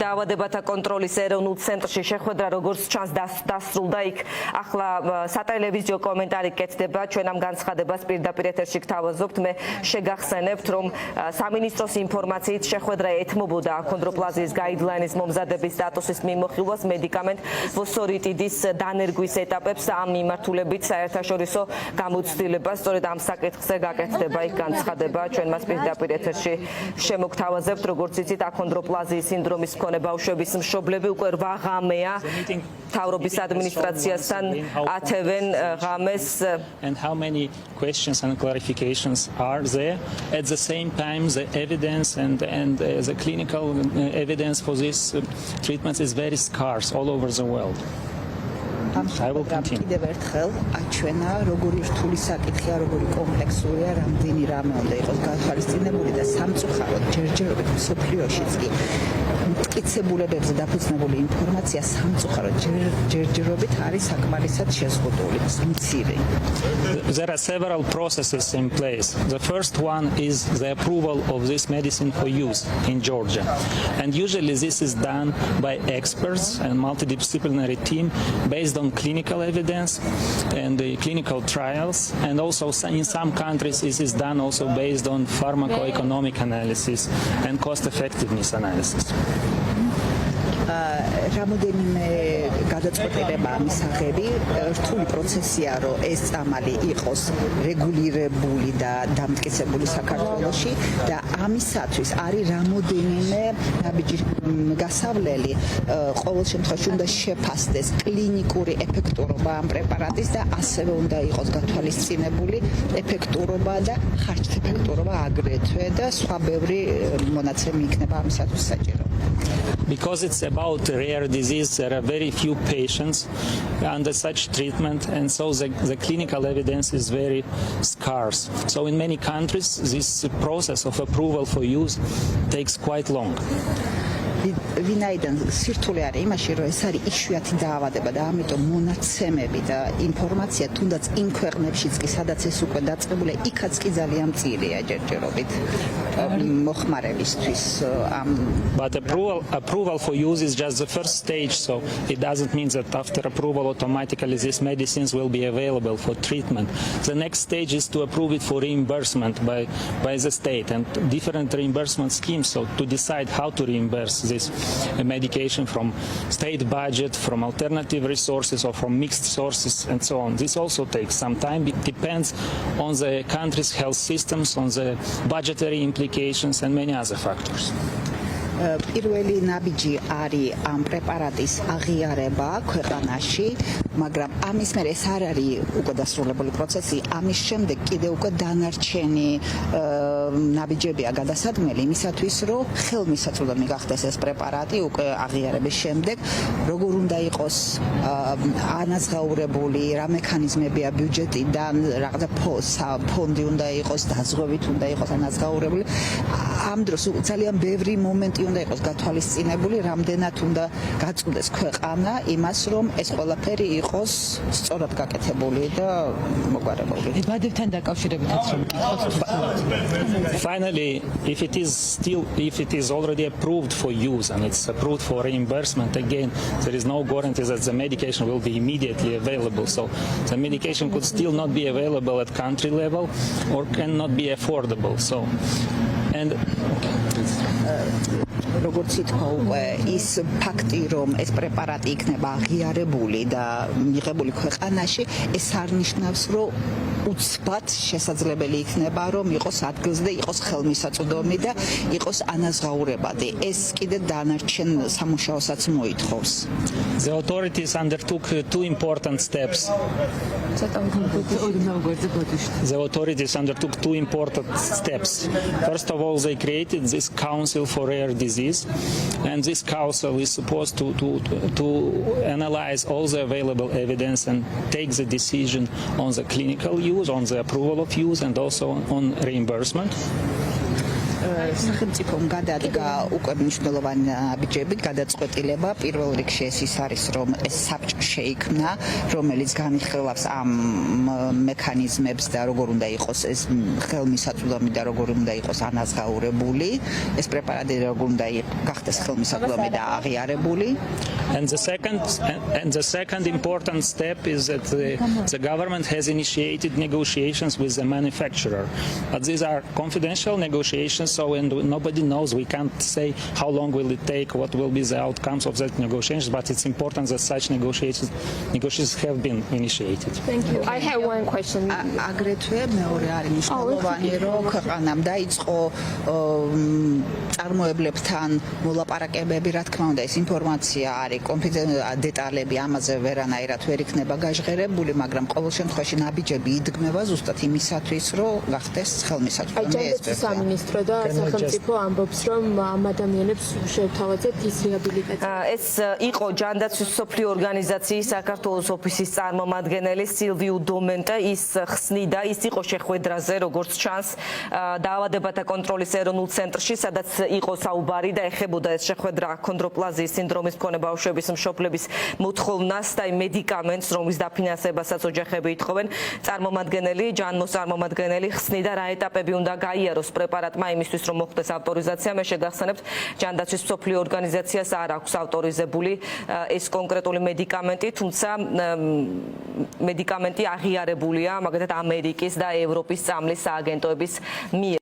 დაავადებათა კონტროლის ეროვნულ ცენტრში შეხვედრა როგორც ჩანს დასრულდა იქ ახლა სატელევიზიო კომენტარი კეთდება ჩვენ ამ განცხადებას პირდაპირ ეთერში გთავაზობთ მე შეგახსენებთ რომ სამინისტროს ინფორმაციით შეხვედრა ეთმობოდა აქონდროპლაზიის გაიდლაინის მომზადების სტატუსის მიმოხილვას მედიკამენტ ფოსფორიტიდის დანერგვის ეტაპებს ამ მიმართულებით საერთაშორისო გამოცდილებას სწორედ ამ საკითხზე გაკეთდება იქ განცხადება ჩვენ მას პირდაპირ ეთერში შემოგთავაზებთ როგორც იცით აქონდროპლაზიის სინდრომის ბავშვების მშობლები უკვე 8 ღამეა თავრობის ადმინისტრაციასთან ათევენ ღამეს and how many questions and clarifications are there at the same time the evidence and the clinical evidence for this treatment is very scarce all over the world. I will continue. კიდევ ერთხელ აჩვენა როგორი რთული საკითხია, როგორი კომპლექსურია, რამდენი რამე უნდა იყოს გათვალისწინებული და სამწუხაროდ ჯერჯერობით მსოფლიოშიც კი მტკიცებულებებზე დაფუძნებული ინფორმაცია სამწუხაროდ ჯერჯერობით არის საკმარისად შეზღუდული, მცირე. There are several processes in place. The first one is the approval of this medicine for use in Georgia. And usually this is done by experts and multidisciplinary team based on clinical evidence and the clinical trials, and also in some countries this is done also based on pharmacoeconomic analysis and cost effectiveness analysis. რამოდენიმე გადაწყვეტილება მისაღები რთული პროცესია რომ ეს წამალი იყოს რეგულირებული და დამტკიცებული საქართველოში და ამისათვის არის რამოდენიმე ნაბიჯი გასავლელი ყოველ შემთხვევაში უნდა შეფასდეს კლინიკური ეფექტურობა ამ პრეპარატის და ასევე უნდა იყოს გათვალისწინებული ეფექტურობა და ხარჯთეფექტურობა აგრეთვე და სხვა ბევრი მონაცემი იქნება ამისათვის საჭირო. Because it's about rare disease, there are very few patients under such treatment, and so the clinical evidence is very scarce. So in many countries, this process of approval for use takes quite long. ვინაიდან სირთულე არის იმაში, რომ ეს არის იშვიათი დაავადება და ამიტომ მონაცემები და ინფორმაცია თუნდაც იმ ქვეყნებშიც კი, სადაც ეს უკვე დაწყებულია, იქაც კი ძალიან მწირია ჯერჯერობით მოხმარებისთვის. But approval for use is just the first stage, so it doesn't mean that after approval automatically these medicines will be available for treatment. The next stage is to approve it for reimbursement by the state and different reimbursement schemes, so to decide how to reimburse this medication from state budget, from alternative resources or from mixed sources and so on. This also takes some time. It depends on the country's health systems, on the budgetary implications and many other factors. პირველი ნაბიჯი არის ამ პრეპარატის აღიარება ქვეყანაში, მაგრამ ამის მერე ეს არ არის უკვე დასრულებული პროცესი. ამის შემდეგ კიდევ უკვე დანარჩენი ნაბიჯებია გადასადგმელი იმისათვის, რომ ხელმისაწვდომი გახდეს ეს პრეპარატი უკვე აღიარების შემდეგ, როგორ უნდა იყოს ანაზღაურებული, რა მექანიზმებია ბიუჯეტიდან, რაღაცა ფონდი უნდა იყოს, დაზღვევით უნდა იყოს ანაზღაურებული. ამ დროს ძალიან ბევრი მომენტი უნდა იყოს გათვალისწინებული, რამდენად უნდა გაწყვეტეს ქვეყანა იმას, რომ ეს ყველაფერი იყოს სწორად გაკეთებული და მოგვარებული. ებადებთან დაკავშირებითაც რომ Finally, if it is already approved for use and it's approved for reimbursement, again, there is no guarantee that the medication will be immediately available. So the medication could still not be available at country level or cannot be affordable. So, and როგორც ითქვა უკვე ის ფაქტი, რომ ეს პრეპარატი იქნება აღიარებული და მიღებული ქვეყანაში, ეს არ ნიშნავს, რომ უცბად შესაძლებელი იქნება, რომ იყოს ადგილზე, იყოს ხელმისაწვდომი და იყოს ანაზღაურებადი. ეს კიდე დანარჩენ სამუშაოსაც მოითხოვს. The authorities undertook two important steps. First of all, they created this Council for Rare Disease, and this council is supposed to analyze all the available evidence and take the decision on the clinical use, on the approval of use, and also on reimbursement. სახელმწიფომ გადადგა უკვე მნიშვნელოვანი ნაბიჯებით გადაწყვეტილება პირველ რიგში ის არის რომ ეს საბჭო შეიქმნა რომელიც განიხილავს ამ მექანიზმებს და როგორ უნდა იყოს ეს ხელმისაწვდომი და როგორ უნდა იყოს ანაზღაურებული ეს პრეპარატი როგორ უნდა გახდეს ხელმისაწვდომი და აღიარებული And the second important step is that the government has initiated negotiations with the manufacturer. But these are confidential negotiations, so nobody knows. We can't say how long will it take, what will be the outcomes of that negotiations, but it's important that such negotiations have been initiated. Thank you. I have one question. აგრეთვე მეორე არის მნიშვნელოვანი რომ ქვეყანამ დაიწყო წარმოებლებთან მოლაპარაკებები, რა თქმა უნდა, ეს ინფორმაცია არის დეტალები ამაზე ვერანაირად ვერ იქნება გაჟღერებული, მაგრამ ყოველ შემთხვევაში ნაბიჯები იდგმება ზუსტად იმისათვის, რომ გახდეს ხელმისაწვდომი ეს პრეპარატი. სამინისტრო და სახელმწიფო ამბობს, რომ ამ ადამიანებს შევთავაზეთ ის რეაბილიტაცია. ეს იყო ჯანდაცვის მსოფლიო ორგანიზაციის საქართველოს ოფისის წარმომადგენელი სილვიუ დომენტე, ის ხსნიდა, ის იყო შეხვედრაზე, როგორც ჩანს, დაავადებათა კონტროლის ეროვნულ ცენტრში, სადაც იყო საუბარი და ეხებოდა ეს შეხვედრა აქონდროპლაზიის სინდრომის მქონე ბავშვების მშობლების მოთხოვნას და მედიკამენტს, რომლის დაფინანსებასაც ოჯახები ითხოვენ. წარმომადგენელი, ჯანმოს წარმომადგენელი ხსნიდა, რა ეტაპები უნდა გაიაროს პრეპარატმა იმისთვის, რომ მოხდეს ავტორიზაცია. მე შეგახსენებთ, ჯანდაცვის მსოფლიო ორგანიზაციას არ აქვს ავტორიზებული ეს კონკრეტული მედიკამენტი, თუმცა მედიკამენტი აღიარებულია, მაგალითად ამერიკის და ევროპის წამლის სააგენტოების მიერ.